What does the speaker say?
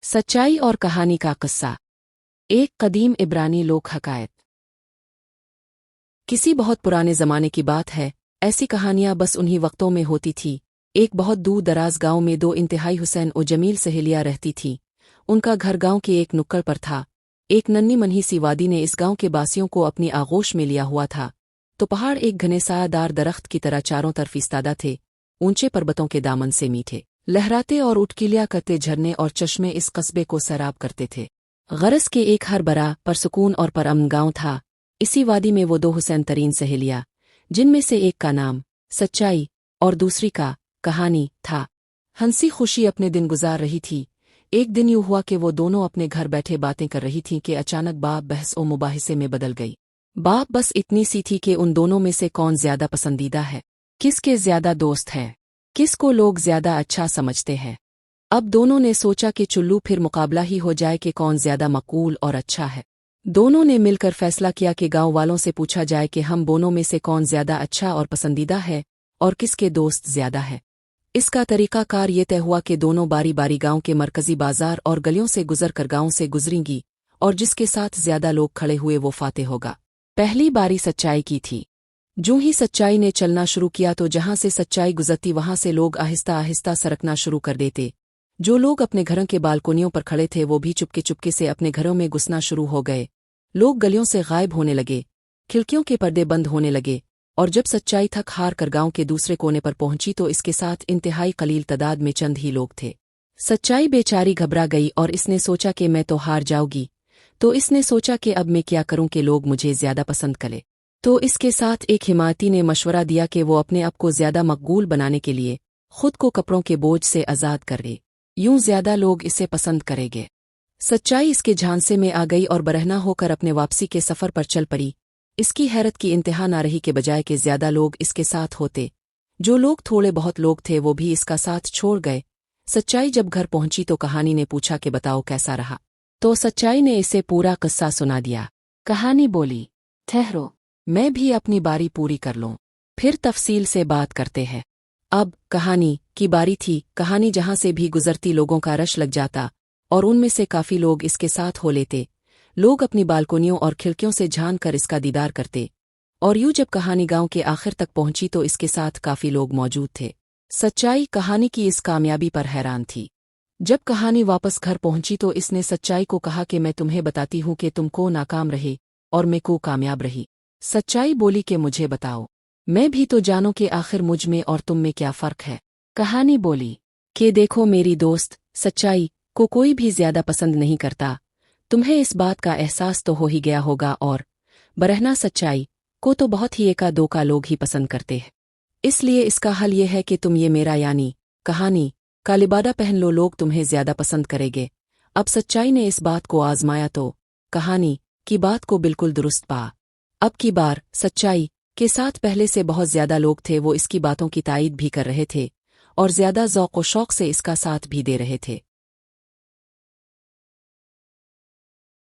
सच्चाई और कहानी का किस्सा। एक कदीम इब्रानी लोक हकायत। किसी बहुत पुराने ज़माने की बात है। ऐसी कहानियां बस उन्हीं वक्तों में होती थी। एक बहुत दूर दराज गांव में दो इंतहाई हुसैन और जमील सहेलियां रहती थीं। उनका घर गांव के एक नुक्कड़ पर था। एक नन्ही मनही सी वादी ने इस गांव के बासियों को अपनी आगोश में लिया हुआ था। तो पहाड़ एक घने सायादार दरख्त की तरह चारों तरफ इस्तादा थे। ऊंचे पर्वतों के दामन से मीठे लहराते और उठकिलिया करते झरने और चश्मे इस कस्बे को सैराब करते थे। गरज के एक हर बरा परसुकून और परअमन गांव था। इसी वादी में वो दो हुसैन तरीन सहेलियां, जिनमें से एक का नाम सच्चाई और दूसरी का कहानी था, हंसी खुशी अपने दिन गुजार रही थी। एक दिन यूं हुआ कि वो दोनों अपने घर बैठे बातें कर रही थीं कि अचानक बात बहस और मुबाहिसे में बदल गई। बात बस इतनी सी थी कि उन दोनों में से कौन ज्यादा पसंदीदा है, किसके ज्यादा दोस्त हैं, किसको लोग ज्यादा अच्छा समझते हैं। अब दोनों ने सोचा कि चुल्लू फिर मुकाबला ही हो जाए कि कौन ज्यादा मकबूल और अच्छा है। दोनों ने मिलकर फैसला किया कि गांव वालों से पूछा जाए कि हम दोनों में से कौन ज्यादा अच्छा और पसंदीदा है और किसके दोस्त ज्यादा है। इसका तरीकाकार ये तय हुआ कि दोनों बारी बारी गांव के मरकजी बाजार और गलियों से गुजर कर गांव से गुजरेंगी और जिसके साथ ज्यादा लोग खड़े हुए वो फाते होगा। पहली बारी सच्चाई की थी। जूं ही सच्चाई ने चलना शुरू किया तो जहां से सच्चाई गुजरती वहां से लोग आहिस्ता आहिस्ता सरकना शुरू कर देते। जो लोग अपने घरों के बालकोनियों पर खड़े थे वो भी चुपके चुपके से अपने घरों में घुसना शुरू हो गए। लोग गलियों से गायब होने लगे, खिड़कियों के पर्दे बंद होने लगे। और जब सच्चाई थक हार कर गांव के दूसरे कोने पर पहुंची तो इसके साथ इंतहाई कलील तादाद में चंद ही लोग थे। सच्चाई बेचारी घबरा गई और इसने सोचा कि मैं तो हार जाऊंगी। तो इसने सोचा कि अब मैं क्या करूं कि लोग मुझे ज्यादा पसंद करें। तो इसके साथ एक हिमायती ने मशवरा दिया कि वो अपने आप को ज्यादा मकबूल बनाने के लिए खुद को कपड़ों के बोझ से आज़ाद करे, यूं ज्यादा लोग इसे पसंद करेंगे। सच्चाई इसके झांसे में आ गई और बरहना होकर अपने वापसी के सफर पर चल पड़ी। इसकी हैरत की इंतहा ना रही के बजाय कि ज्यादा लोग इसके साथ होते। जो लोग थोड़े बहुत लोग थे वो भी इसका साथ छोड़ गए। सच्चाई जब घर पहुंची तो कहानी ने पूछा कि बताओ कैसा रहा। तो सच्चाई ने इसे पूरा किस्सा सुना दिया। कहानी बोली, ठहरो, मैं भी अपनी बारी पूरी कर लूं, फिर तफसील से बात करते हैं। अब कहानी की बारी थी। कहानी जहां से भी गुजरती लोगों का रश लग जाता और उनमें से काफी लोग इसके साथ हो लेते। लोग अपनी बालकोनियों और खिड़कियों से झांक कर इसका दीदार करते। और यूं जब कहानी गांव के आखिर तक पहुंची तो इसके साथ काफी लोग मौजूद थे। सच्चाई कहानी की इस कामयाबी पर हैरान थी। जब कहानी वापस घर पहुंची तो इसने सच्चाई को कहा कि मैं तुम्हें बताती हूं कि तुम को नाकाम रहे और मैं को कामयाब रही। सच्चाई बोली कि मुझे बताओ, मैं भी तो जानूं कि आखिर मुझ में और तुम में क्या फर्क है। कहानी बोली कि देखो मेरी दोस्त, सच्चाई को कोई भी ज्यादा पसंद नहीं करता। तुम्हें इस बात का एहसास तो हो ही गया होगा। और बरहना सच्चाई को तो बहुत ही एका दो का लोग ही पसंद करते हैं। इसलिए इसका हल ये है कि तुम ये मेरा यानी कहानी का लिबादा पहन लो, लोग तुम्हें ज्यादा पसंद करेंगे। अब सच्चाई ने इस बात को आजमाया तो कहानी की बात को बिल्कुल दुरुस्त पा। अब की बार सच्चाई के साथ पहले से बहुत ज्यादा लोग थे। वो इसकी बातों की तायीद भी कर रहे थे और ज्यादा ज़ौक़ व शौक़ से इसका साथ भी दे रहे थे।